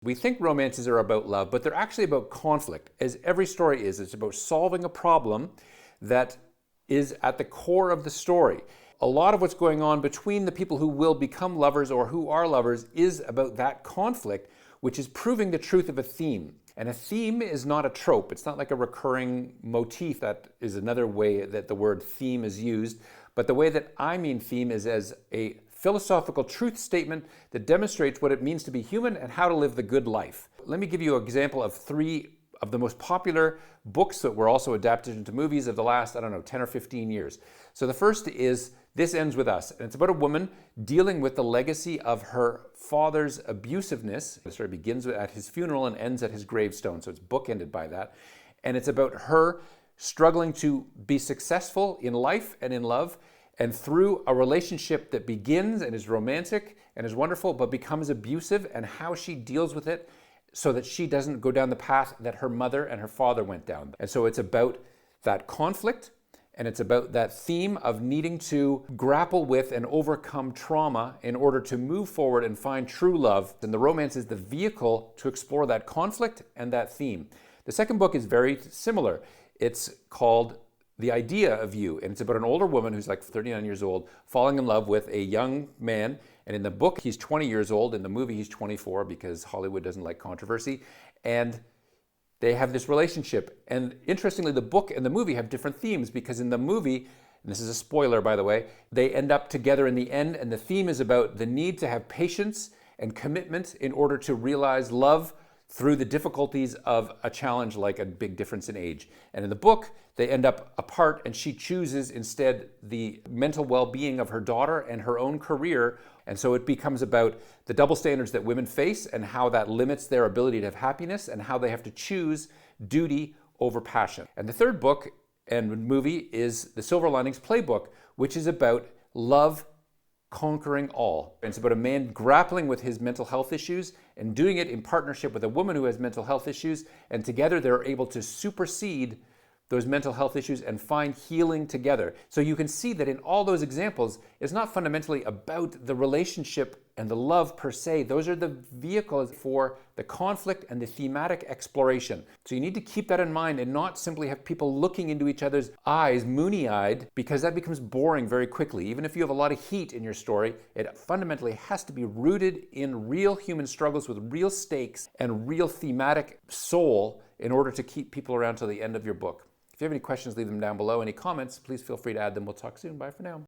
We think romances are about love, but they're actually about conflict, as every story is. It's about solving a problem that is at the core of the story. A lot of what's going on between the people who will become lovers or who are lovers is about that conflict, which is proving the truth of a theme. And a theme is not a trope. It's not like a recurring motif. That is another way that the word theme is used. But the way that I mean theme is as a philosophical truth statement that demonstrates what it means to be human and how to live the good life. Let me give you an example of 3 of the most popular books that were also adapted into movies of the last, 10 or 15 years. So the first is This Ends With Us. And it's about a woman dealing with the legacy of her father's abusiveness. The story begins at his funeral and ends at his gravestone. So it's bookended by that. And it's about her struggling to be successful in life and in love, and through a relationship that begins and is romantic and is wonderful, but becomes abusive, and how she deals with it so that she doesn't go down the path that her mother and her father went down. And so it's about that conflict, and it's about that theme of needing to grapple with and overcome trauma in order to move forward and find true love. And the romance is the vehicle to explore that conflict and that theme. The second book is very similar. It's called The Idea of You, and it's about an older woman who's like 39 years old falling in love with a young man. And in the book, he's 20 years old. In the movie, he's 24 because Hollywood doesn't like controversy. And they have this relationship. And interestingly, the book and the movie have different themes, because in the movie, and this is a spoiler by the way, they end up together in the end, and the theme is about the need to have patience and commitment in order to realize love through the difficulties of a challenge like a big difference in age. And in the book, they end up apart, and she chooses instead the mental well-being of her daughter and her own career. And so it becomes about the double standards that women face and how that limits their ability to have happiness, and how they have to choose duty over passion. And the third book and movie is The Silver Linings Playbook, which is about love conquering all. And it's about a man grappling with his mental health issues and doing it in partnership with a woman who has mental health issues, and together they're able to supersede those mental health issues and find healing together. So you can see that in all those examples, it's not fundamentally about the relationship and the love per se. Those are the vehicles for the conflict and the thematic exploration. So you need to keep that in mind and not simply have people looking into each other's eyes, moony-eyed, because that becomes boring very quickly. Even if you have a lot of heat in your story, it fundamentally has to be rooted in real human struggles with real stakes and real thematic soul in order to keep people around till the end of your book. If you have any questions, leave them down below. Any comments, please feel free to add them. We'll talk soon. Bye for now.